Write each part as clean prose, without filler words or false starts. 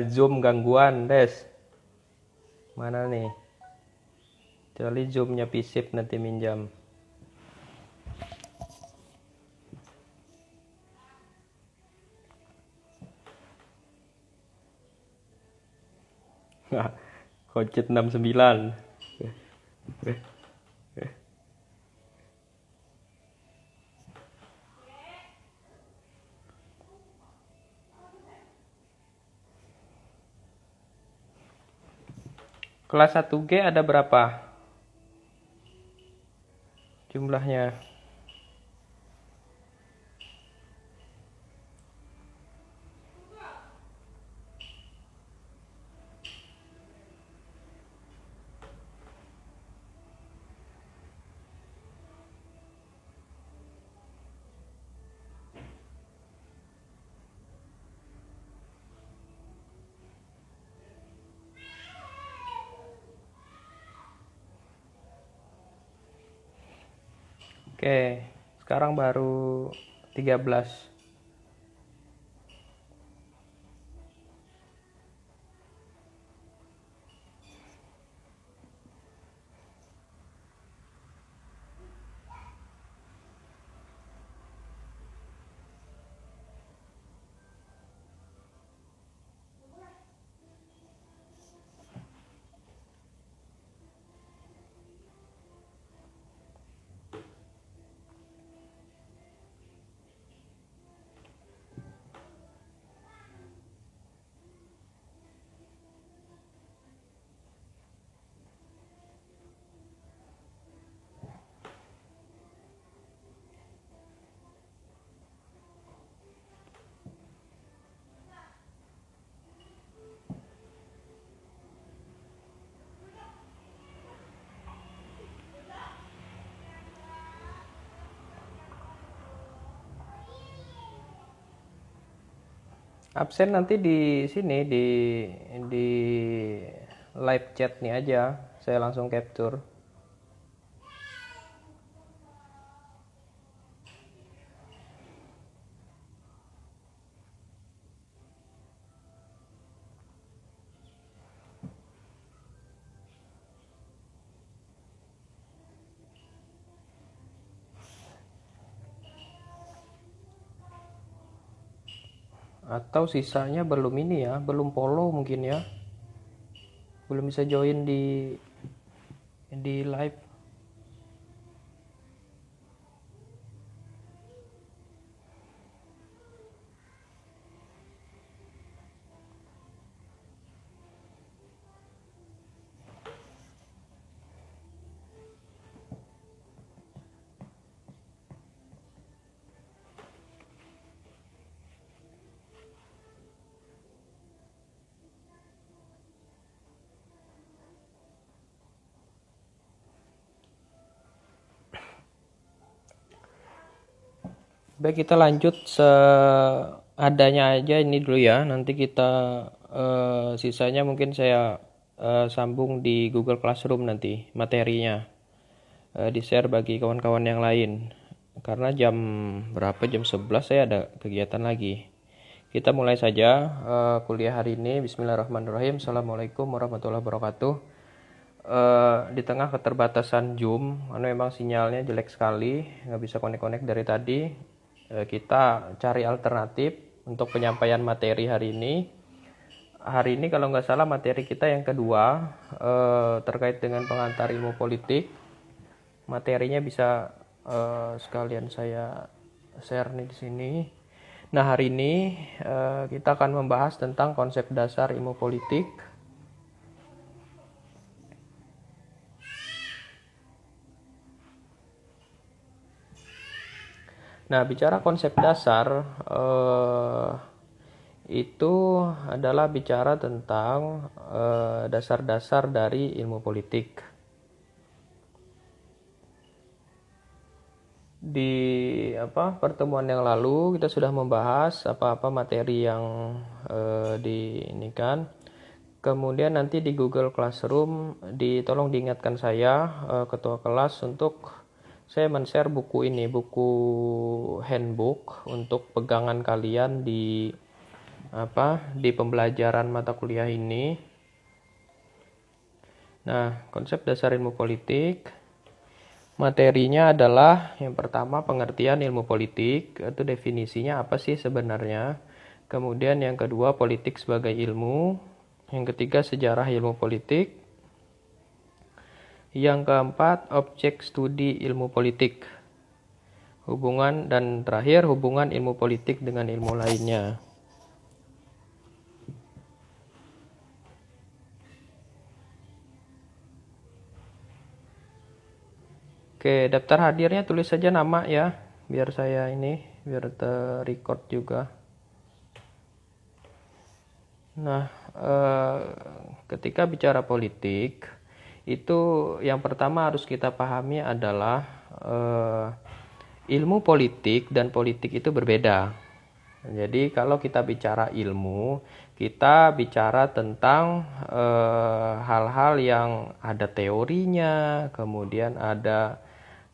Zoom gangguan, Des. Mana nih? Kecuali Zoomnya Pisip nanti minjam. Kocet 69. Kelas 1G ada berapa jumlahnya? Oke, sekarang baru 13. Absen nanti di sini di live chat nih aja. Saya langsung capture. Atau sisanya belum ini ya, belum follow mungkin ya. Belum bisa join di live. Baik, kita lanjut seadanya aja ini dulu ya. Nanti kita sisanya mungkin saya sambung di Google Classroom nanti materinya. Di-share bagi kawan-kawan yang lain. Karena jam berapa? Jam 11 saya ada kegiatan lagi. Kita mulai saja kuliah hari ini. Bismillahirrahmanirrahim. Assalamualaikum warahmatullahi wabarakatuh. Di tengah keterbatasan Zoom, karena memang sinyalnya jelek sekali, nggak bisa connect-connect dari tadi. Kita cari alternatif untuk penyampaian materi hari ini. Hari ini kalau nggak salah materi kita yang kedua terkait dengan pengantar ilmu politik. Materinya bisa sekalian saya share nih di sini. Nah, hari ini kita akan membahas tentang konsep dasar ilmu politik. Nah, bicara konsep dasar itu adalah bicara tentang dasar-dasar dari ilmu politik. Di pertemuan yang lalu kita sudah membahas apa-apa materi yang diinikan. Kemudian nanti di Google Classroom tolong diingatkan saya ketua kelas untuk saya men-share buku ini, buku handbook untuk pegangan kalian di di pembelajaran mata kuliah ini. Nah, konsep dasar ilmu politik, materinya adalah yang pertama pengertian ilmu politik, itu definisinya apa sih sebenarnya. Kemudian yang kedua politik sebagai ilmu, yang ketiga sejarah ilmu politik, yang keempat objek studi ilmu politik, hubungan, dan terakhir hubungan ilmu politik dengan ilmu lainnya. Oke, daftar hadirnya tulis saja nama ya, biar ter-record juga. Nah, ketika bicara politik, itu yang pertama harus kita pahami adalah ilmu politik dan politik itu berbeda. Jadi kalau kita bicara ilmu, kita bicara tentang hal-hal yang ada teorinya, kemudian ada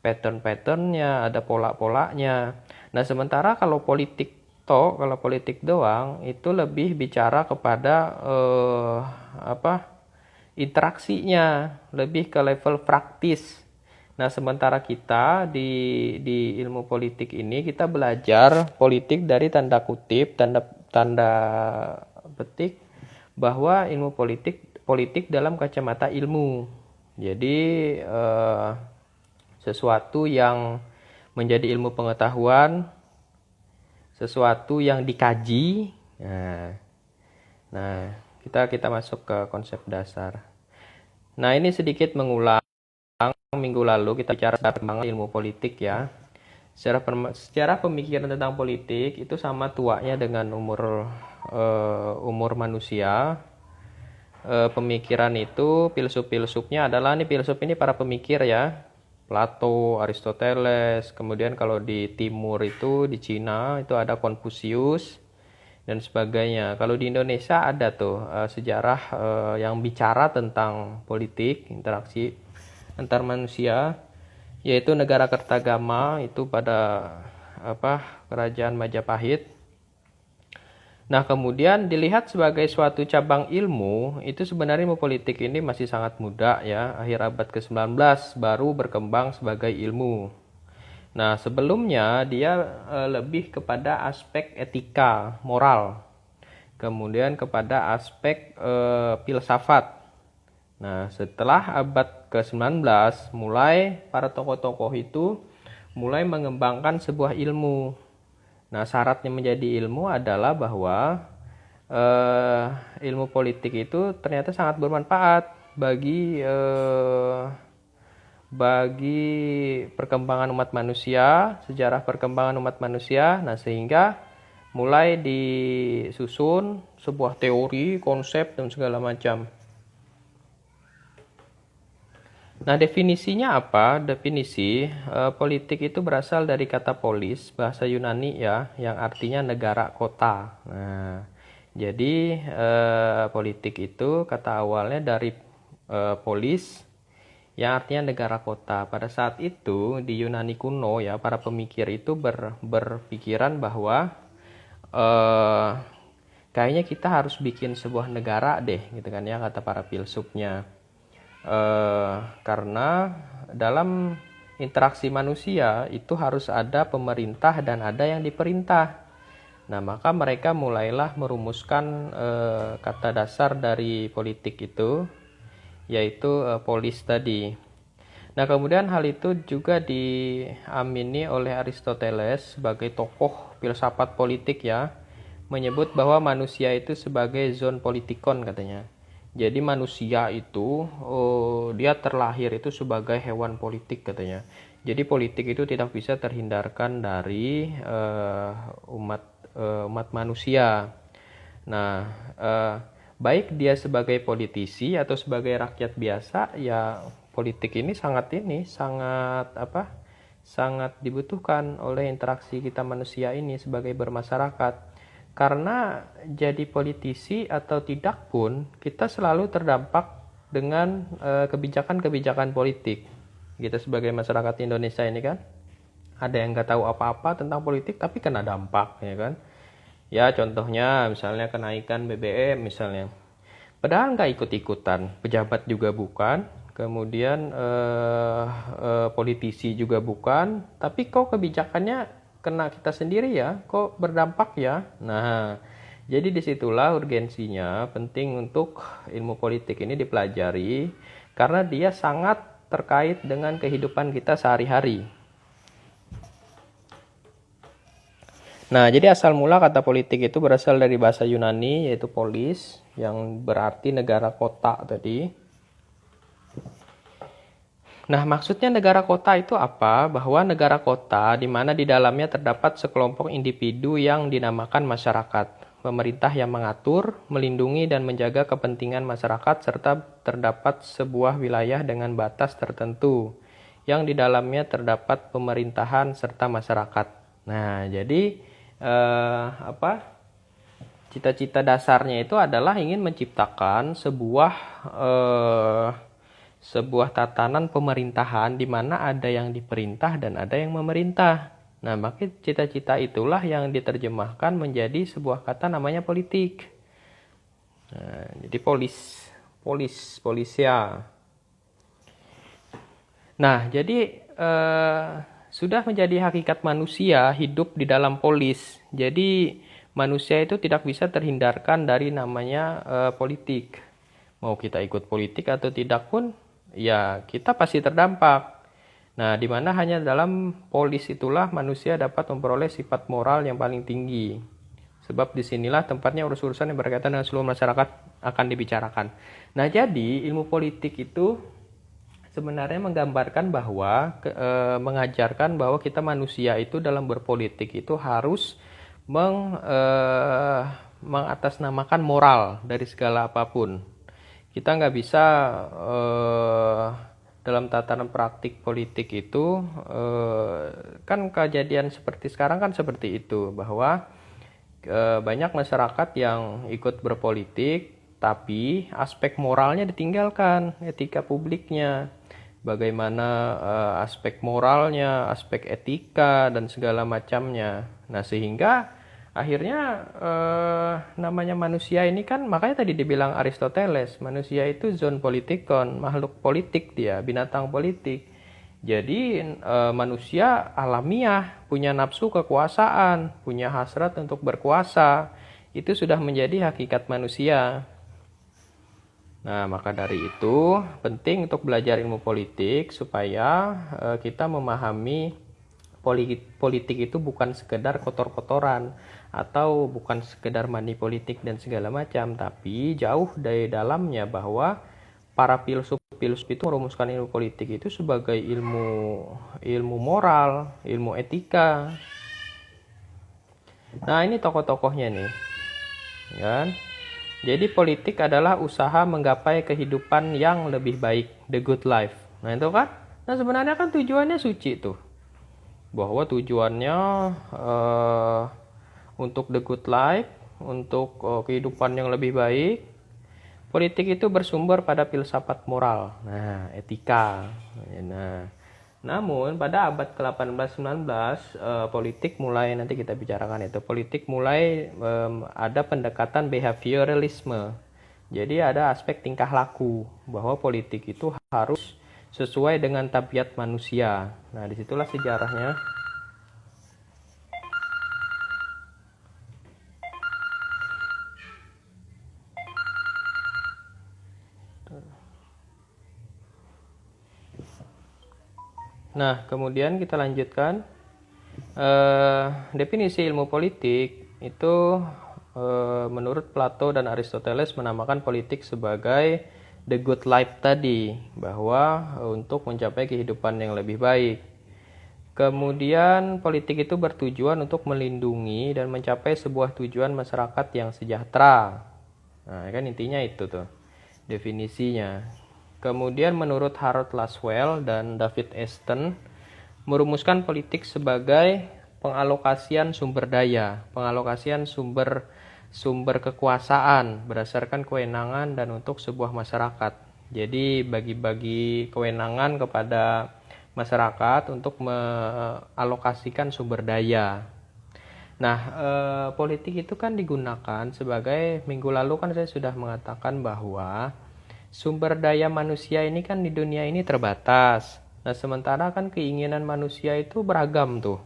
pattern-patternnya, ada pola-polanya. Nah, sementara kalau politik doang itu lebih bicara kepada interaksinya, lebih ke level praktis. Nah, sementara kita di ilmu politik ini kita belajar politik dari tanda kutip, tanda petik, bahwa ilmu politik dalam kacamata ilmu. Jadi sesuatu yang menjadi ilmu pengetahuan, sesuatu yang dikaji. Nah, kita masuk ke konsep dasar. Nah, ini sedikit mengulang minggu lalu kita bicara tentang ilmu politik ya. Secara pemikiran tentang politik itu sama tuanya dengan umur manusia. Pemikiran itu filsuf-filsufnya adalah filsuf ini para pemikir ya. Plato, Aristoteles, kemudian kalau di timur itu di Cina itu ada Konfusius dan sebagainya. Kalau di Indonesia ada tuh sejarah yang bicara tentang politik, interaksi antar manusia, yaitu Negara Kertagama itu pada Kerajaan Majapahit. Nah, kemudian dilihat sebagai suatu cabang ilmu, itu sebenarnya ilmu politik ini masih sangat muda ya, akhir abad ke-19 baru berkembang sebagai ilmu. Nah, sebelumnya dia lebih kepada aspek etika, moral. Kemudian kepada aspek filsafat. Nah, setelah abad ke-19, mulai para tokoh-tokoh itu mulai mengembangkan sebuah ilmu. Nah, syaratnya menjadi ilmu adalah bahwa ilmu politik itu ternyata sangat bermanfaat bagi perkembangan umat manusia, sejarah perkembangan umat manusia. Nah, sehingga mulai disusun sebuah teori, konsep, dan segala macam. Nah, definisinya apa? Definisi politik itu berasal dari kata polis, bahasa Yunani ya, yang artinya negara kota. Nah, jadi politik itu kata awalnya dari polis, yang artinya negara kota. Pada saat itu di Yunani kuno ya, para pemikir itu berpikiran bahwa kayaknya kita harus bikin sebuah negara deh, gitu kan ya, kata para filsufnya. Karena dalam interaksi manusia itu harus ada pemerintah dan ada yang diperintah. Nah, maka mereka mulailah merumuskan kata dasar dari politik itu, yaitu polis tadi. Nah, kemudian hal itu juga diamini oleh Aristoteles sebagai tokoh filsafat politik ya, menyebut bahwa manusia itu sebagai zoon politikon katanya. Jadi manusia itu dia terlahir itu sebagai hewan politik katanya. Jadi politik itu tidak bisa terhindarkan dari umat manusia. Nah, baik dia sebagai politisi atau sebagai rakyat biasa, ya politik ini sangat dibutuhkan oleh interaksi kita manusia ini sebagai bermasyarakat. Karena jadi politisi atau tidak pun kita selalu terdampak dengan kebijakan-kebijakan politik. Kita sebagai masyarakat Indonesia ini kan ada yang nggak tahu apa-apa tentang politik tapi kena dampak ya kan. Ya contohnya misalnya kenaikan BBM misalnya. Padahal nggak ikut-ikutan, pejabat juga bukan, kemudian politisi juga bukan, tapi kok kebijakannya kena kita sendiri ya, kok berdampak ya. Nah, jadi disitulah urgensinya penting untuk ilmu politik ini dipelajari, karena dia sangat terkait dengan kehidupan kita sehari-hari. Nah, jadi asal mula kata politik itu berasal dari bahasa Yunani yaitu polis yang berarti negara kota tadi. Nah, maksudnya negara kota itu apa? Bahwa negara kota di mana di dalamnya terdapat sekelompok individu yang dinamakan masyarakat. Pemerintah yang mengatur, melindungi dan menjaga kepentingan masyarakat serta terdapat sebuah wilayah dengan batas tertentu yang di dalamnya terdapat pemerintahan serta masyarakat. Nah, jadi cita-cita dasarnya itu adalah ingin menciptakan sebuah tatanan pemerintahan di mana ada yang diperintah dan ada yang memerintah. Nah, maka cita-cita itulah yang diterjemahkan menjadi sebuah kata namanya politik. Nah, jadi polisia. Nah, jadi sudah menjadi hakikat manusia hidup di dalam polis. Jadi manusia itu tidak bisa terhindarkan dari namanya politik. Mau kita ikut politik atau tidak pun, ya kita pasti terdampak. Nah, di mana hanya dalam polis itulah manusia dapat memperoleh sifat moral yang paling tinggi. Sebab disinilah tempatnya urus-urusan yang berkaitan dengan seluruh masyarakat akan dibicarakan. Nah, jadi ilmu politik itu sebenarnya menggambarkan bahwa mengajarkan bahwa kita manusia itu dalam berpolitik itu harus mengatasnamakan moral dari segala apapun. Kita nggak bisa dalam tatanan praktik politik itu kan kejadian seperti sekarang kan seperti itu, bahwa banyak masyarakat yang ikut berpolitik tapi aspek moralnya ditinggalkan, etika publiknya. Bagaimana aspek moralnya, aspek etika dan segala macamnya. Nah, sehingga akhirnya namanya manusia ini kan, makanya tadi dibilang Aristoteles, manusia itu zoon politikon, makhluk politik dia, binatang politik. Jadi manusia alamiah, punya nafsu kekuasaan, punya hasrat untuk berkuasa. Itu sudah menjadi hakikat manusia. Nah, maka dari itu penting untuk belajar ilmu politik supaya kita memahami politik itu bukan sekedar kotor-kotoran atau bukan sekedar money politik dan segala macam, tapi jauh dari dalamnya, bahwa para filsuf itu merumuskan ilmu politik itu sebagai ilmu moral, ilmu etika. Nah, ini tokoh-tokohnya nih, kan? Jadi politik adalah usaha menggapai kehidupan yang lebih baik, the good life. Nah, itu kan. Nah, sebenarnya kan tujuannya suci tuh. Bahwa tujuannya untuk the good life, untuk kehidupan yang lebih baik. Politik itu bersumber pada filsafat moral. Nah, etika. Nah, namun pada abad ke-18-19 politik mulai, nanti kita bicarakan itu, politik mulai ada pendekatan behavioralisme. Jadi ada aspek tingkah laku, bahwa politik itu harus sesuai dengan tabiat manusia. Nah, disitulah sejarahnya. Nah, kemudian kita lanjutkan. Definisi ilmu politik itu menurut Plato dan Aristoteles menamakan politik sebagai the good life tadi, bahwa untuk mencapai kehidupan yang lebih baik. Kemudian politik itu bertujuan untuk melindungi dan mencapai sebuah tujuan masyarakat yang sejahtera. Nah, kan intinya itu tuh definisinya. Kemudian menurut Harold Laswell dan David Easton merumuskan politik sebagai pengalokasian sumber daya, pengalokasian sumber kekuasaan berdasarkan kewenangan dan untuk sebuah masyarakat. Jadi bagi-bagi kewenangan kepada masyarakat untuk mengalokasikan sumber daya. Nah, politik itu kan digunakan sebagai, minggu lalu kan saya sudah mengatakan bahwa sumber daya manusia ini kan di dunia ini terbatas. Nah, sementara kan keinginan manusia itu beragam tuh.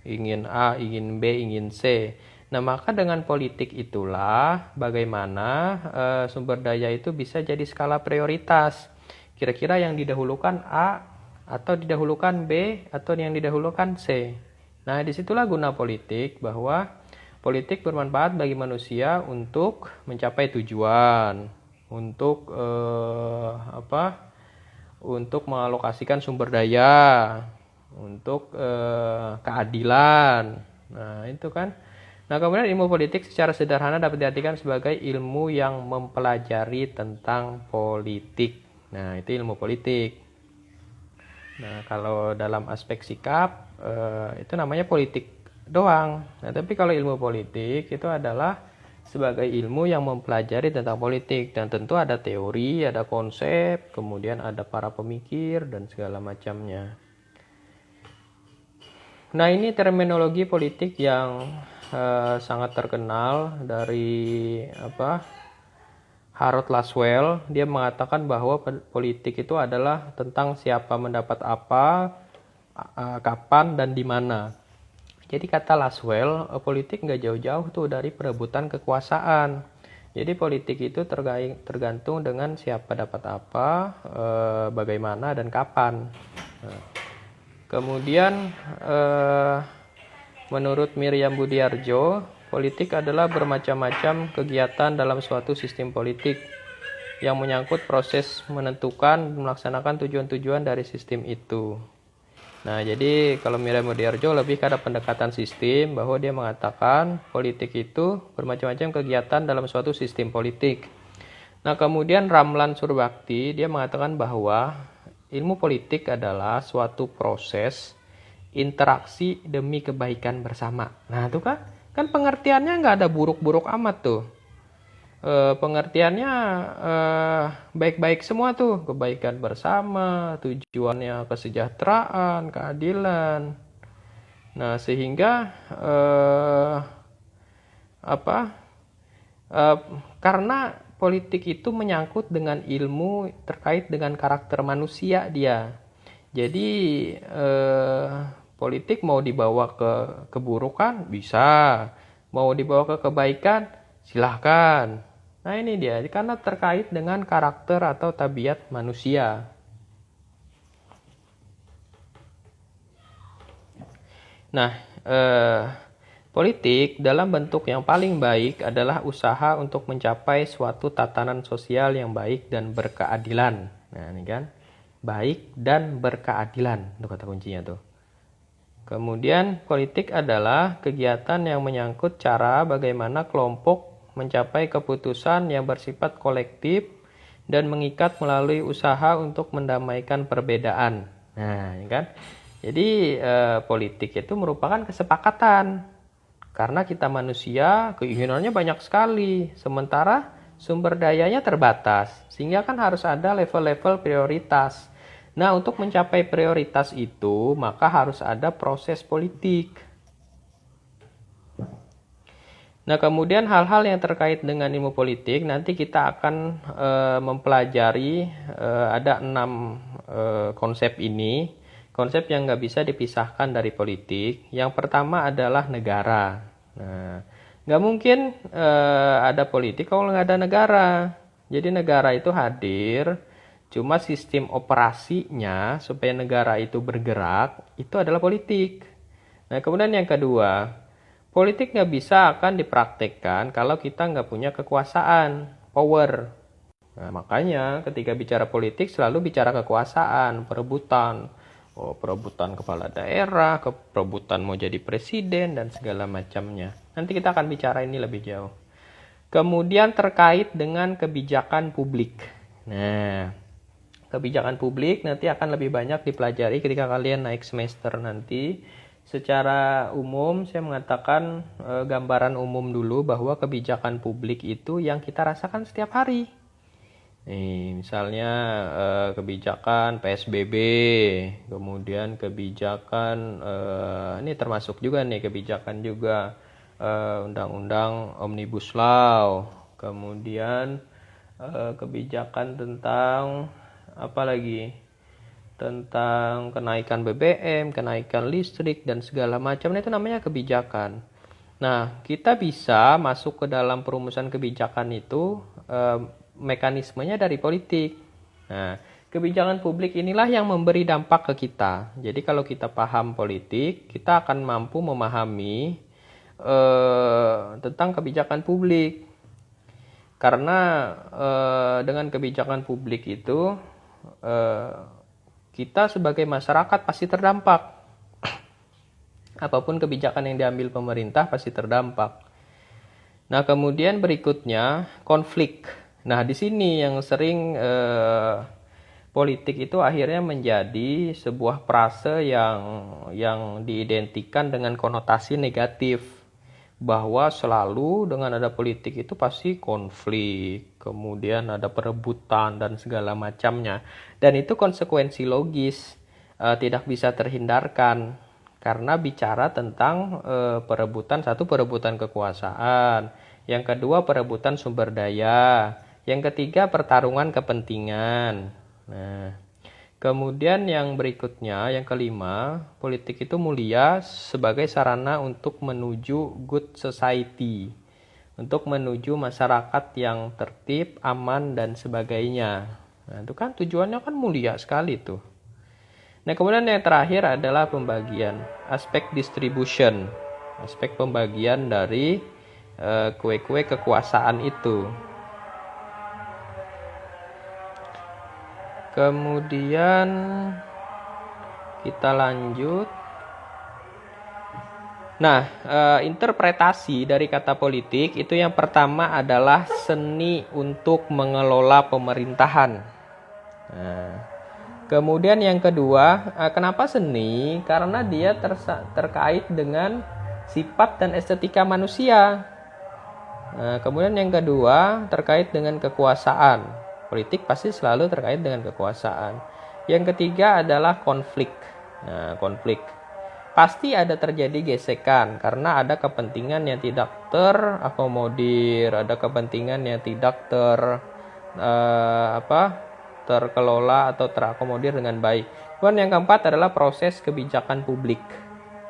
Ingin A, ingin B, ingin C. Nah, maka dengan politik itulah bagaimana sumber daya itu bisa jadi skala prioritas. Kira-kira yang didahulukan A atau didahulukan B atau yang didahulukan C. Nah, disitulah guna politik, bahwa politik bermanfaat bagi manusia untuk mencapai tujuan, untuk untuk mengalokasikan sumber daya, untuk keadilan. Nah, itu kan. Nah, kemudian ilmu politik secara sederhana dapat diartikan sebagai ilmu yang mempelajari tentang politik. Nah, itu ilmu politik. Nah, kalau dalam aspek sikap itu namanya politik doang. Nah, tapi kalau ilmu politik itu adalah sebagai ilmu yang mempelajari tentang politik, dan tentu ada teori, ada konsep, kemudian ada para pemikir dan segala macamnya. Nah, ini terminologi politik yang sangat terkenal dari Harold Laswell. Dia mengatakan bahwa politik itu adalah tentang siapa mendapat apa, kapan, dan di mana. Jadi kata Laswell, politik nggak jauh-jauh tuh dari perebutan kekuasaan. Jadi politik itu tergantung dengan siapa dapat apa, bagaimana, dan kapan. Nah, kemudian menurut Miriam Budiarjo, politik adalah bermacam-macam kegiatan dalam suatu sistem politik yang menyangkut proses menentukan dan melaksanakan tujuan-tujuan dari sistem itu. Nah, jadi kalau Miriam Budiarjo lebih pada pendekatan sistem, bahwa dia mengatakan politik itu bermacam-macam kegiatan dalam suatu sistem politik. Nah, kemudian Ramlan Surbakti, dia mengatakan bahwa ilmu politik adalah suatu proses interaksi demi kebaikan bersama. Nah, itu kan pengertiannya nggak ada buruk-buruk amat tuh. Pengertiannya baik-baik semua tuh, kebaikan bersama, tujuannya kesejahteraan, keadilan. Nah, sehingga karena politik itu menyangkut dengan ilmu terkait dengan karakter manusia dia. Jadi politik mau dibawa ke keburukan bisa, mau dibawa ke kebaikan silahkan. Nah, ini dia, karena terkait dengan karakter atau tabiat manusia. Nah, politik dalam bentuk yang paling baik adalah usaha untuk mencapai suatu tatanan sosial yang baik dan berkeadilan. Nah, ini kan, baik dan berkeadilan, itu kata kuncinya tuh. Kemudian politik adalah kegiatan yang menyangkut cara bagaimana kelompok mencapai keputusan yang bersifat kolektif dan mengikat melalui usaha untuk mendamaikan perbedaan. Nah, ini kan. Jadi politik itu merupakan kesepakatan. Karena kita manusia keinginannya banyak sekali, sementara sumber dayanya terbatas. Sehingga kan harus ada level-level prioritas. Nah, untuk mencapai prioritas itu, maka harus ada proses politik. Nah, kemudian hal-hal yang terkait dengan ilmu politik, nanti kita akan mempelajari ada 6 konsep ini. Konsep yang nggak bisa dipisahkan dari politik. Yang pertama adalah negara. Nah, nggak mungkin ada politik kalau nggak ada negara. Jadi negara itu hadir, cuma sistem operasinya supaya negara itu bergerak, itu adalah politik. Nah, kemudian yang kedua, politik nggak bisa akan dipraktekkan kalau kita nggak punya kekuasaan, power. Nah, makanya ketika bicara politik selalu bicara kekuasaan, perebutan. Perebutan kepala daerah, perebutan mau jadi presiden, dan segala macamnya. Nanti kita akan bicara ini lebih jauh. Kemudian terkait dengan kebijakan publik. Nah, kebijakan publik nanti akan lebih banyak dipelajari ketika kalian naik semester nanti. Secara umum saya mengatakan gambaran umum dulu bahwa kebijakan publik itu yang kita rasakan setiap hari. Nih, misalnya kebijakan PSBB, kemudian kebijakan ini termasuk juga nih kebijakan juga undang-undang Omnibus Law, kemudian kebijakan tentang apa lagi? Tentang kenaikan BBM, kenaikan listrik dan segala macam, itu namanya kebijakan. Nah, kita bisa masuk ke dalam perumusan kebijakan itu mekanismenya dari politik. Nah, kebijakan publik inilah yang memberi dampak ke kita. Jadi kalau kita paham politik, kita akan mampu memahami tentang kebijakan publik. Karena dengan kebijakan publik itu kita sebagai masyarakat pasti terdampak. Apapun kebijakan yang diambil pemerintah pasti terdampak. Nah, kemudian berikutnya konflik. Nah, di sini yang sering politik itu akhirnya menjadi sebuah frase yang diidentikan dengan konotasi negatif, bahwa selalu dengan ada politik itu pasti konflik, kemudian ada perebutan dan segala macamnya, dan itu konsekuensi logis, tidak bisa terhindarkan karena bicara tentang perebutan, satu perebutan kekuasaan, yang kedua perebutan sumber daya, yang ketiga pertarungan kepentingan. Nah, kemudian yang berikutnya, yang kelima, politik itu mulia sebagai sarana untuk menuju good society, untuk menuju masyarakat yang tertib, aman, dan sebagainya. Nah, itu kan tujuannya kan mulia sekali tuh. Nah, kemudian yang terakhir adalah pembagian, aspek distribution, aspek pembagian dari kue-kue kekuasaan itu. Kemudian kita lanjut. Nah, interpretasi dari kata politik itu yang pertama adalah seni untuk mengelola pemerintahan. Nah, kemudian yang kedua, kenapa seni? Karena dia terkait dengan sifat dan estetika manusia. Nah, kemudian yang kedua terkait dengan kekuasaan. Politik pasti selalu terkait dengan kekuasaan. Yang ketiga adalah konflik. Nah, konflik pasti ada terjadi gesekan karena ada kepentingan yang tidak terakomodir, ada kepentingan yang tidak terkelola atau terakomodir dengan baik. Kemudian yang keempat adalah proses kebijakan publik.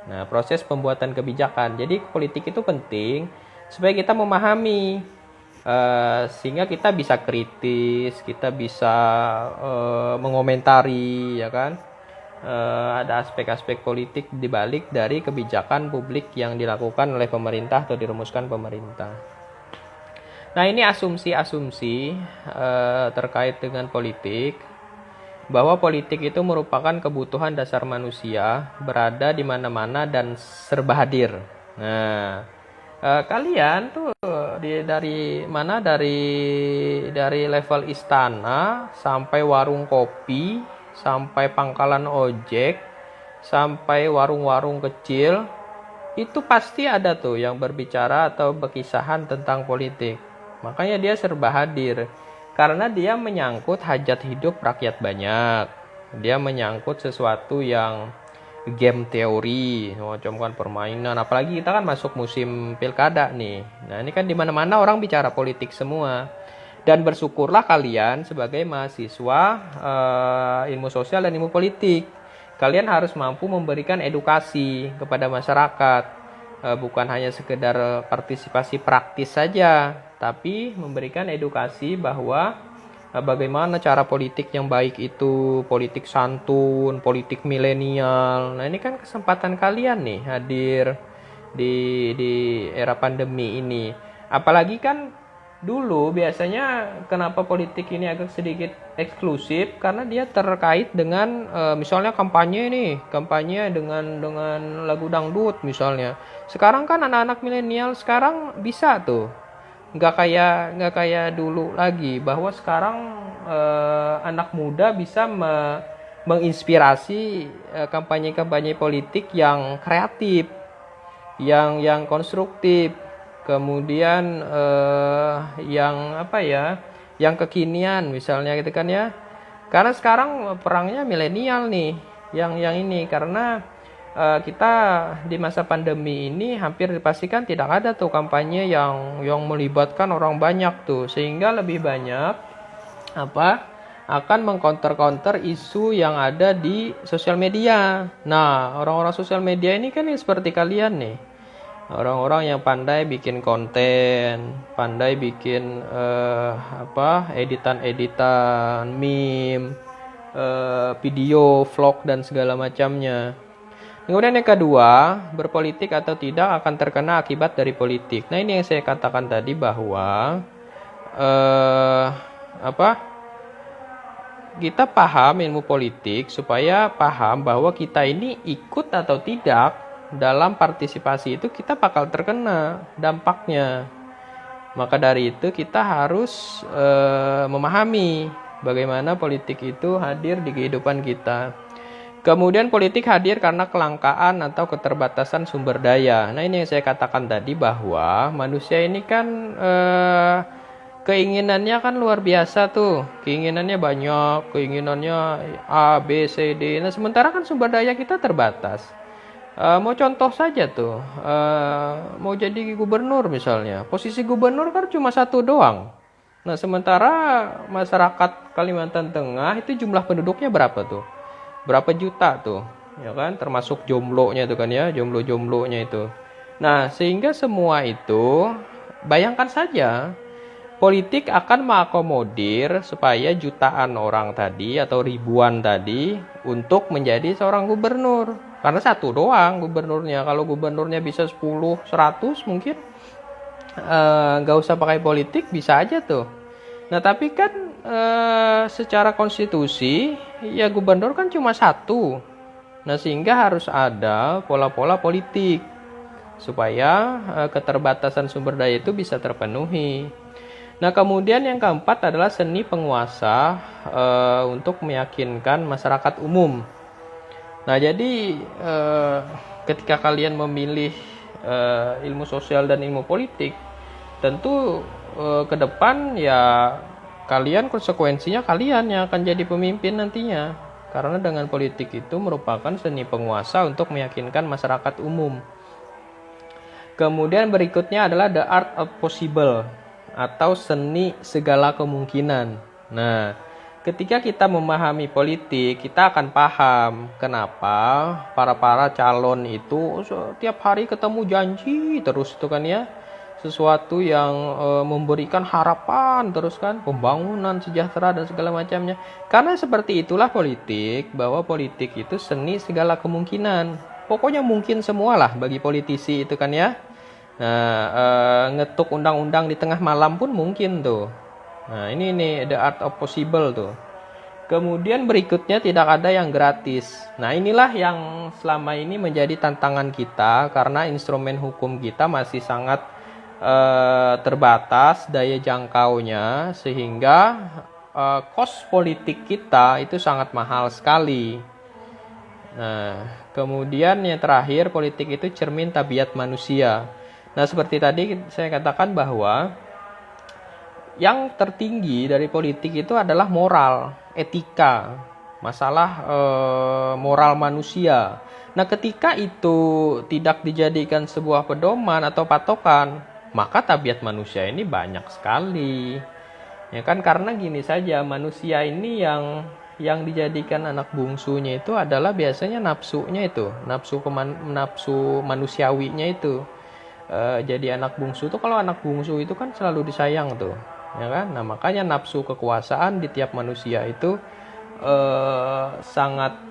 Nah, proses pembuatan kebijakan. Jadi politik itu penting supaya kita memahami, sehingga kita bisa kritis, kita bisa mengomentari, ya kan? Ada aspek-aspek politik dibalik dari kebijakan publik yang dilakukan oleh pemerintah atau dirumuskan pemerintah. Nah, ini asumsi-asumsi terkait dengan politik, bahwa politik itu merupakan kebutuhan dasar manusia, berada di mana-mana dan serba hadir. Nah, kalian tuh dari mana, dari level istana sampai warung kopi, sampai pangkalan ojek, sampai warung-warung kecil, itu pasti ada tuh yang berbicara atau berkisahan tentang politik. Makanya dia serba hadir, karena dia menyangkut hajat hidup rakyat banyak. Dia menyangkut sesuatu yang game teori, macam kan permainan. Apalagi kita kan masuk musim pilkada nih. Nah, ini kan di mana-mana orang bicara politik semua. Dan bersyukurlah kalian sebagai mahasiswa ilmu sosial dan ilmu politik. Kalian harus mampu memberikan edukasi kepada masyarakat. Bukan hanya sekedar partisipasi praktis saja, tapi memberikan edukasi bahwa bagaimana cara politik yang baik itu, politik santun, politik milenial. Nah, ini kan kesempatan kalian nih hadir di era pandemi ini. Apalagi kan dulu biasanya kenapa politik ini agak sedikit eksklusif, karena dia terkait dengan misalnya kampanye dengan lagu dangdut misalnya. Sekarang kan anak-anak milenial sekarang bisa tuh, nggak kayak dulu lagi, bahwa sekarang anak muda bisa menginspirasi kampanye-kampanye politik yang kreatif, yang konstruktif, kemudian yang kekinian misalnya gitu kan ya. Karena sekarang perangnya milenial nih, yang ini, karena kita di masa pandemi ini hampir dipastikan tidak ada tuh kampanye yang melibatkan orang banyak tuh, sehingga lebih banyak akan mengcounter-counter isu yang ada di sosial media. Nah, orang-orang sosial media ini kan seperti kalian nih. Orang-orang yang pandai bikin konten, pandai bikin editan-editan, meme, video, vlog dan segala macamnya. Kemudian yang kedua, berpolitik atau tidak akan terkena akibat dari politik. Nah, ini yang saya katakan tadi bahwa kita paham ilmu politik supaya paham bahwa kita ini ikut atau tidak dalam partisipasi itu kita bakal terkena dampaknya. Maka dari itu kita harus memahami bagaimana politik itu hadir di kehidupan kita. Kemudian politik hadir karena kelangkaan atau keterbatasan sumber daya. Nah, ini yang saya katakan tadi bahwa manusia ini kan keinginannya kan luar biasa tuh. Keinginannya banyak, keinginannya A, B, C, D. Nah, sementara kan sumber daya kita terbatas. Mau contoh saja tuh, mau jadi gubernur misalnya. Posisi gubernur kan cuma satu doang. Nah, sementara masyarakat Kalimantan Tengah itu jumlah penduduknya berapa tuh? Berapa juta tuh, ya kan? Termasuk jomblonya itu kan ya, jomblo-jomblonya itu. Nah, sehingga semua itu, bayangkan saja, politik akan mengakomodir supaya jutaan orang tadi atau ribuan tadi untuk menjadi seorang gubernur. Karena satu doang gubernurnya. Kalau gubernurnya bisa 10, 100 mungkin nggak usah pakai politik, bisa aja tuh. Nah, tapi kan secara konstitusi ya gubernur kan cuma satu. Nah, sehingga harus ada pola-pola politik supaya keterbatasan sumber daya itu bisa terpenuhi. Nah, kemudian yang keempat adalah seni penguasa untuk meyakinkan masyarakat umum. Nah, jadi ketika kalian memilih ilmu sosial dan ilmu politik, tentu ke depan ya kalian konsekuensinya kalian yang akan jadi pemimpin nantinya. Karena dengan politik itu merupakan seni penguasa untuk meyakinkan masyarakat umum. Kemudian berikutnya adalah the art of possible atau seni segala kemungkinan. Nah, ketika kita memahami politik, kita akan paham kenapa para calon itu setiap hari ketemu janji terus itu kan ya. Sesuatu yang memberikan harapan terus kan, pembangunan sejahtera dan segala macamnya. Karena seperti itulah politik, bahwa politik itu seni segala kemungkinan. Pokoknya mungkin semualah bagi politisi itu kan ya. Nah, ngetuk undang-undang di tengah malam pun mungkin tuh. Nah, ini nih the art of possible tuh. Kemudian berikutnya tidak ada yang gratis. Nah, inilah yang selama ini menjadi tantangan kita karena instrumen hukum kita masih sangat terbatas daya jangkaunya, sehingga kos politik kita itu sangat mahal sekali. Nah, kemudian yang terakhir, politik itu cermin tabiat manusia. Nah, seperti tadi saya katakan bahwa yang tertinggi dari politik itu adalah moral, etika, masalah moral manusia. Nah, ketika itu tidak dijadikan sebuah pedoman atau patokan, maka tabiat manusia ini banyak sekali. Ya kan, karena gini saja, manusia ini yang dijadikan anak bungsunya itu adalah biasanya nafsunya itu, nafsu manusiawinya itu. Jadi anak bungsu itu, kalau anak bungsu itu kan selalu disayang tuh, ya kan? Nah, makanya nafsu kekuasaan di tiap manusia itu sangat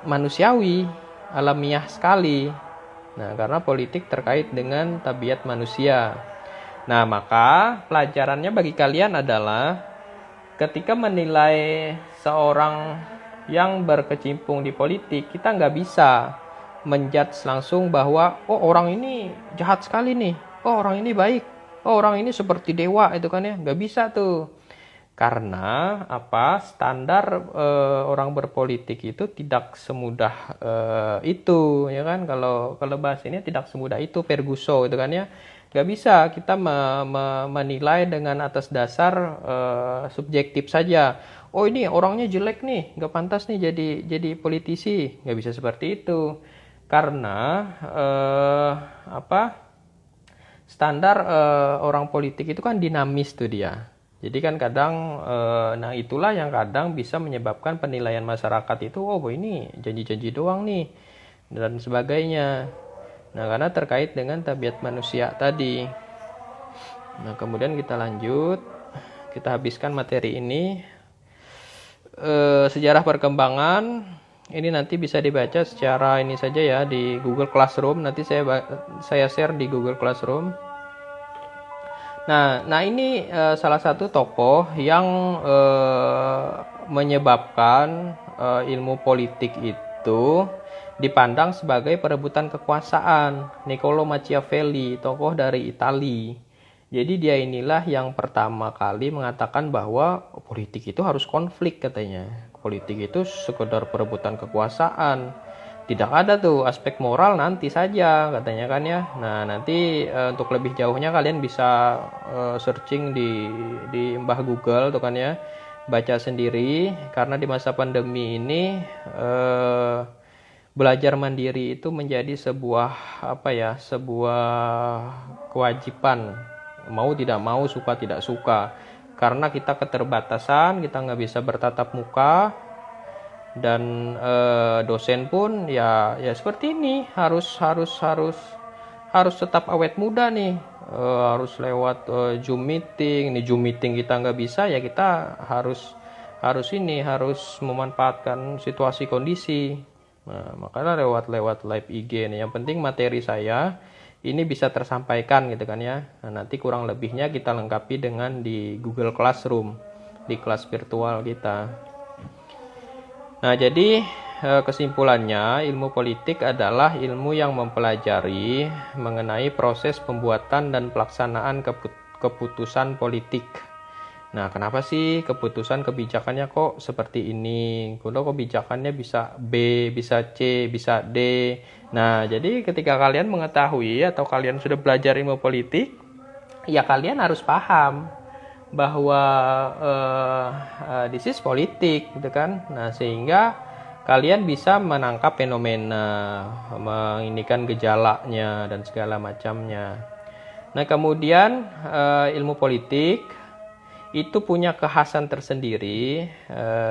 manusiawi, alamiah sekali. Nah, karena politik terkait dengan tabiat manusia. Nah, maka pelajarannya bagi kalian adalah ketika menilai seorang yang berkecimpung di politik, kita nggak bisa menjudge langsung bahwa orang ini jahat sekali nih, orang ini baik, orang ini seperti dewa itu kan ya, nggak bisa tuh. Karena standar orang berpolitik itu tidak semudah itu, ya kan? Kalau bahas ini tidak semudah itu, Ferguson itu kan ya. Nggak bisa kita menilai dengan atas dasar subjektif saja. Oh, ini orangnya jelek nih, nggak pantas nih jadi politisi. Nggak bisa seperti itu. Karena standar orang politik itu kan dinamis tuh dia. Jadi kan kadang, nah itulah yang kadang bisa menyebabkan penilaian masyarakat itu, oh ini janji-janji doang nih, dan sebagainya. Nah, karena terkait dengan tabiat manusia tadi. Nah, kemudian kita lanjut, kita habiskan materi ini. Sejarah perkembangan, ini nanti bisa dibaca secara ini saja ya di Google Classroom. Nanti saya share di Google Classroom. Nah ini salah satu tokoh yang menyebabkan ilmu politik itu dipandang sebagai perebutan kekuasaan. Niccolo Machiavelli, tokoh dari Italia. Jadi dia inilah yang pertama kali mengatakan bahwa politik itu harus konflik katanya. Politik itu sekedar perebutan kekuasaan. Tidak ada tuh aspek moral, nanti saja katanya kan ya. Nah, nanti untuk lebih jauhnya kalian bisa searching di Mbah Google tuh kan ya. Baca sendiri, karena di masa pandemi ini belajar mandiri itu menjadi sebuah kewajiban, mau tidak mau, suka tidak suka, karena kita keterbatasan, kita nggak bisa bertatap muka, dan dosen pun ya seperti ini, harus tetap awet muda nih, harus lewat Zoom meeting. Ini Zoom meeting kita nggak bisa, ya kita harus memanfaatkan situasi kondisi. Nah, makanya lewat live IG nih. Yang penting materi saya ini bisa tersampaikan gitu kan ya. Nah, nanti kurang lebihnya kita lengkapi dengan di Google Classroom, di kelas virtual kita. Nah, jadi kesimpulannya, ilmu politik adalah ilmu yang mempelajari mengenai proses pembuatan dan pelaksanaan keputusan politik. Nah, kenapa sih keputusan kebijakannya kok seperti ini? Kok kebijakannya bisa B, bisa C, bisa D. Nah, jadi ketika kalian mengetahui atau kalian sudah belajar ilmu politik, ya kalian harus paham bahwa this is politik gitu kan. Nah, sehingga kalian bisa menangkap fenomena, menginikan gejalanya dan segala macamnya. Nah, kemudian ilmu politik itu punya kekhasan tersendiri.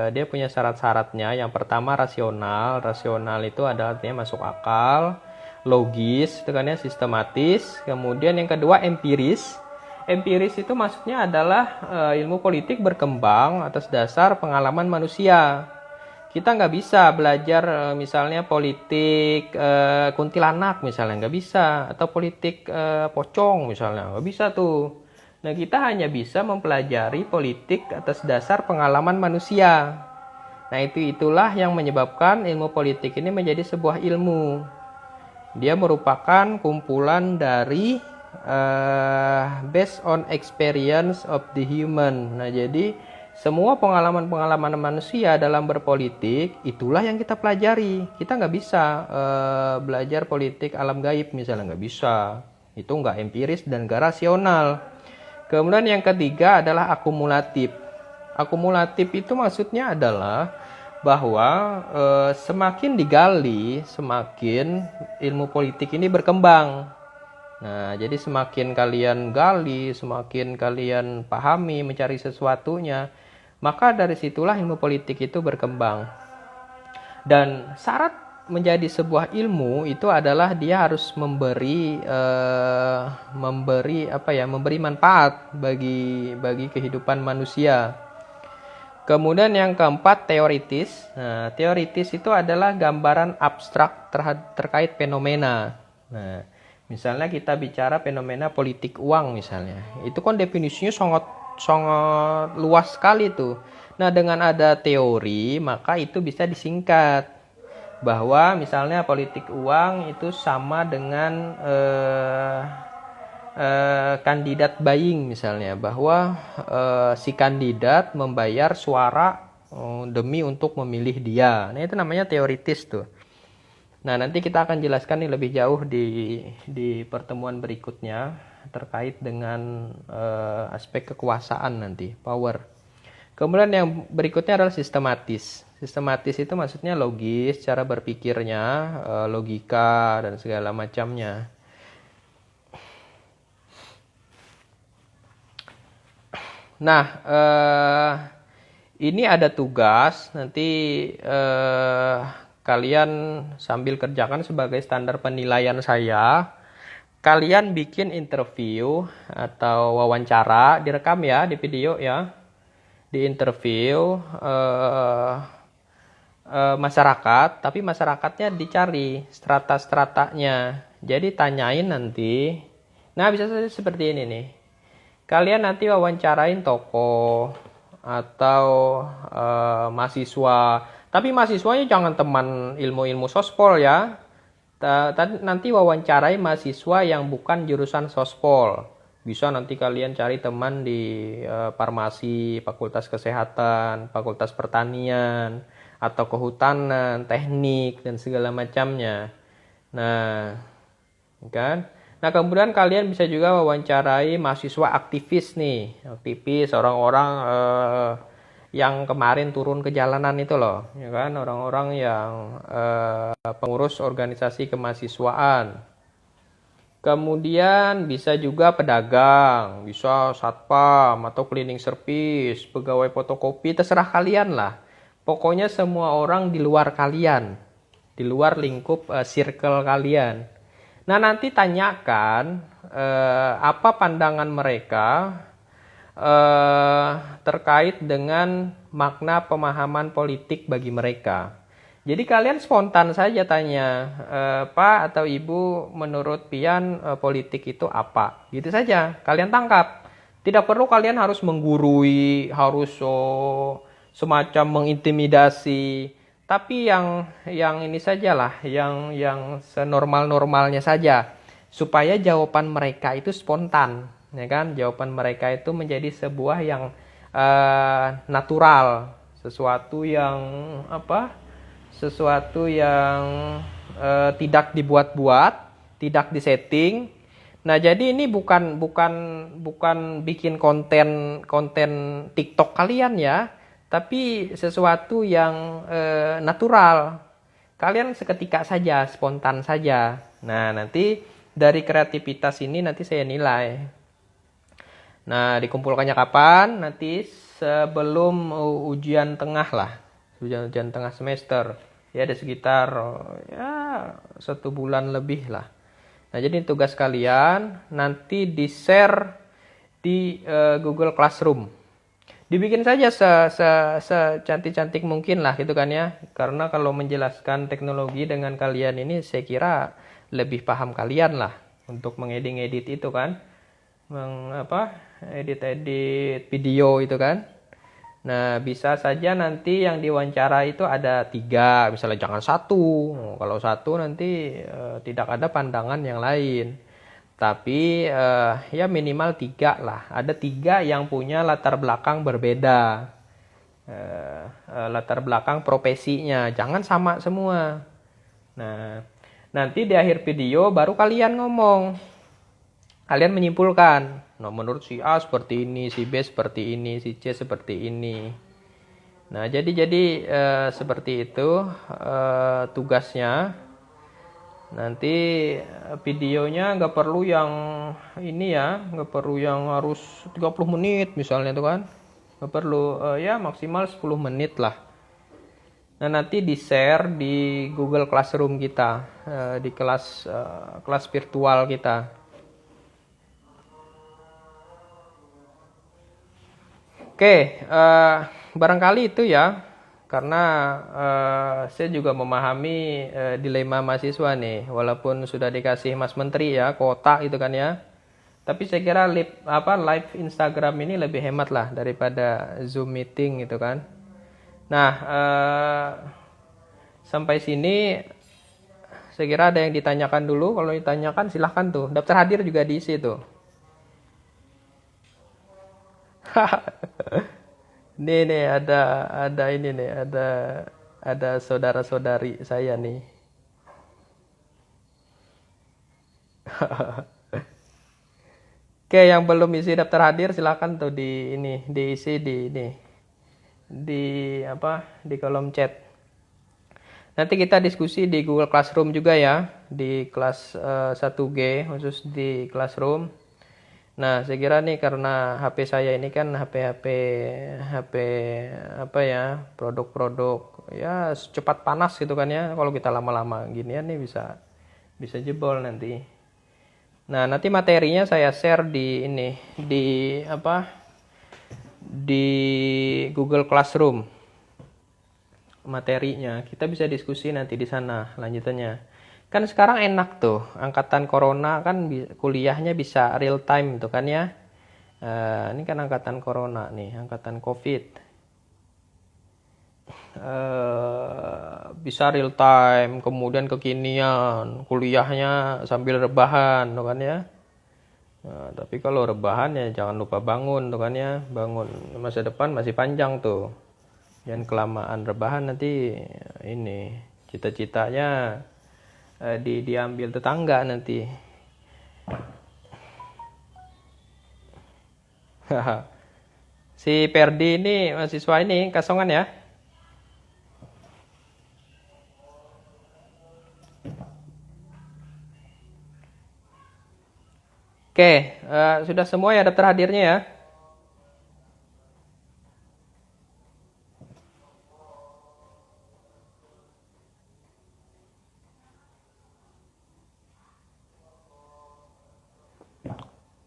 Dia punya syarat-syaratnya. Yang pertama rasional. Rasional itu adalah artinya masuk akal, logis, itu kan ya, sistematis. Kemudian yang kedua empiris. Empiris itu maksudnya adalah ilmu politik berkembang atas dasar pengalaman manusia. Kita nggak bisa belajar misalnya politik kuntilanak misalnya, nggak bisa. Atau politik pocong misalnya, nggak bisa tuh. Nah, kita hanya bisa mempelajari politik atas dasar pengalaman manusia. Nah, itulah yang menyebabkan ilmu politik ini menjadi sebuah ilmu. Dia merupakan kumpulan dari based on experience of the human. Nah, jadi semua pengalaman-pengalaman manusia dalam berpolitik, itulah yang kita pelajari. Kita nggak bisa belajar politik alam gaib misalnya, nggak bisa. Itu nggak empiris dan nggak rasional. Kemudian yang ketiga adalah akumulatif. Akumulatif itu maksudnya adalah bahwa semakin digali, semakin ilmu politik ini berkembang. Nah, jadi semakin kalian gali, semakin kalian pahami, mencari sesuatunya, maka dari situlah ilmu politik itu berkembang. Dan syarat menjadi sebuah ilmu itu adalah dia harus memberi manfaat bagi kehidupan manusia. Kemudian yang keempat, teoritis. Nah, teoritis itu adalah gambaran abstrak terkait fenomena. Nah, misalnya kita bicara fenomena politik uang misalnya, itu kan definisinya sangat luas sekali tuh. Nah, dengan ada teori maka itu bisa disingkat. Bahwa misalnya politik uang itu sama dengan kandidat buying misalnya, bahwa si kandidat membayar suara demi untuk memilih dia. Nah, itu namanya teoritis tuh. Nah, nanti kita akan jelaskan nih lebih jauh di pertemuan berikutnya terkait dengan aspek kekuasaan nanti, power. Kemudian yang berikutnya adalah sistematis. Sistematis itu maksudnya logis, cara berpikirnya, logika dan segala macamnya. Nah, ini ada tugas nanti kalian sambil kerjakan sebagai standar penilaian saya. Kalian bikin interview atau wawancara, direkam ya di video ya. Di interview masyarakat, tapi masyarakatnya dicari strata-stratanya. Jadi tanyain nanti. Nah, bisa seperti ini nih. Kalian nanti wawancarain tokoh atau mahasiswa. Tapi mahasiswanya jangan teman ilmu-ilmu sospol ya. Nanti wawancarai mahasiswa yang bukan jurusan sospol. Bisa nanti kalian cari teman di farmasi, fakultas kesehatan, fakultas pertanian, atau kehutanan, teknik, dan segala macamnya. Nah, kan? Nah, kemudian kalian bisa juga wawancarai mahasiswa aktivis nih. Aktivis, orang-orang yang kemarin turun ke jalanan itu loh. Ya kan? Orang-orang yang pengurus organisasi kemahasiswaan. Kemudian bisa juga pedagang, bisa satpam atau cleaning service, pegawai fotokopi, terserah kalian lah. Pokoknya semua orang di luar kalian, di luar lingkup circle kalian. Nah, nanti tanyakan apa pandangan mereka terkait dengan makna pemahaman politik bagi mereka. Jadi kalian spontan saja tanya, Pak atau Ibu, menurut Pian politik itu apa? Gitu saja, kalian tangkap. Tidak perlu kalian harus menggurui, harus semacam mengintimidasi. Tapi yang ini sajalah, yang senormal-normalnya saja, supaya jawaban mereka itu spontan, ya kan? Jawaban mereka itu menjadi sebuah yang natural, sesuatu yang tidak dibuat-buat, tidak disetting. Nah, jadi ini bukan bikin konten TikTok kalian ya, tapi sesuatu yang natural. Kalian seketika saja, spontan saja. Nah, nanti dari kreativitas ini nanti saya nilai. Nah, dikumpulkannya kapan? Nanti sebelum ujian tengah lah. Ujian tengah semester. Ya, ada sekitar 1 bulan lebih lah. Nah, jadi tugas kalian nanti di-share di Google Classroom. Dibikin saja secantik-cantik mungkin lah gitu kan ya. Karena kalau menjelaskan teknologi dengan kalian ini saya kira lebih paham kalian lah untuk mengedit itu kan. Edit video itu kan. Nah, bisa saja nanti yang diwawancara itu ada 3, misalnya jangan 1. Kalau 1 nanti tidak ada pandangan yang lain. Tapi ya minimal 3 lah. Ada 3 yang punya latar belakang berbeda. Latar belakang profesinya, jangan sama semua. Nah, nanti di akhir video baru kalian ngomong. Kalian menyimpulkan, nah menurut si A seperti ini, si B seperti ini, si C seperti ini. Nah, jadi seperti itu tugasnya. Nanti videonya nggak perlu yang ini ya, nggak perlu yang harus 30 menit misalnya tuh kan. Nggak perlu, ya maksimal 10 menit lah. Nah, nanti di-share di Google Classroom kita, di kelas virtual kita. Oke, barangkali itu ya, karena saya juga memahami dilema mahasiswa nih, walaupun sudah dikasih Mas Menteri ya, kuota gitu kan ya. Tapi saya kira live Instagram ini lebih hemat lah daripada Zoom meeting gitu kan. Nah, sampai sini saya kira ada yang ditanyakan dulu. Kalau ditanyakan silahkan tuh, daftar hadir juga diisi tuh. Nih ada ini nih, ada saudara-saudari saya nih. Oke, yang belum isi daftar hadir silakan tuh di ini, diisi di ini, di apa, di kolom chat. Nanti kita diskusi di Google Classroom juga ya, di kelas 1G khusus di Classroom. Nah, saya kira nih karena HP saya ini kan HP apa ya, produk-produk ya cepat panas gitu kan ya. Kalau kita lama-lama ginian nih bisa jebol nanti. Nah, nanti materinya saya share di ini, di apa? Di Google Classroom. Materinya kita bisa diskusi nanti di sana lanjutannya. Kan sekarang enak tuh, angkatan corona kan kuliahnya bisa real time tuh kan ya. Ini kan angkatan corona nih, angkatan COVID. Bisa real time, kemudian kekinian, kuliahnya sambil rebahan tuh kan ya. Nah, tapi kalau rebahan ya jangan lupa bangun tuh kan ya, bangun, masa depan masih panjang tuh, jangan kelamaan rebahan nanti ini cita-citanya diambil tetangga nanti. Si Perdi ini mahasiswa ini kasongan ya. Oke, sudah semua ya daftar hadirnya ya.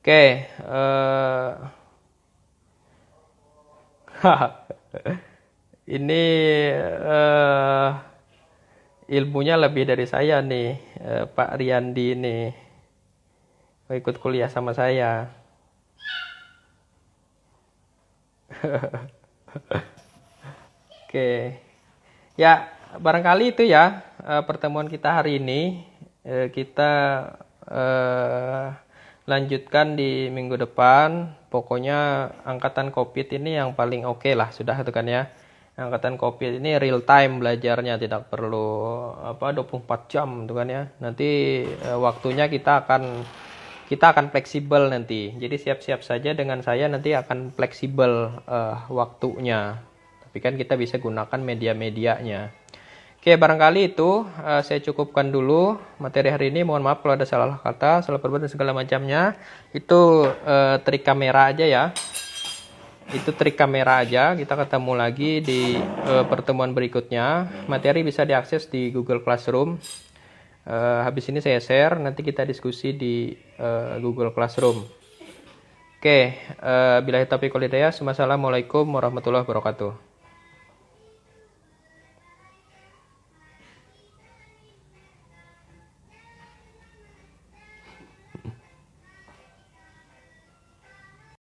Oke, ini ilmunya lebih dari saya nih, Pak Riyandi ini ikut kuliah sama saya. Oke, ya barangkali itu ya pertemuan kita hari ini. Kita lanjutkan di minggu depan. Pokoknya angkatan COVID ini yang paling oke lah, sudah itu kan ya. Angkatan COVID ini real time belajarnya, tidak perlu 24 jam itu kan ya. Nanti waktunya kita akan fleksibel nanti. Jadi siap-siap saja dengan saya nanti akan fleksibel waktunya. Tapi kan kita bisa gunakan media-medianya. Oke, barangkali itu saya cukupkan dulu materi hari ini. Mohon maaf kalau ada salah kata, salah perbuatan segala macamnya. Itu trik kamera aja ya. Itu trik kamera aja. Kita ketemu lagi di pertemuan berikutnya. Materi bisa diakses di Google Classroom. Habis ini saya share, nanti kita diskusi di Google Classroom. Oke, billahi taufiq wal hidayah. Wassalamualaikum warahmatullahi wabarakatuh.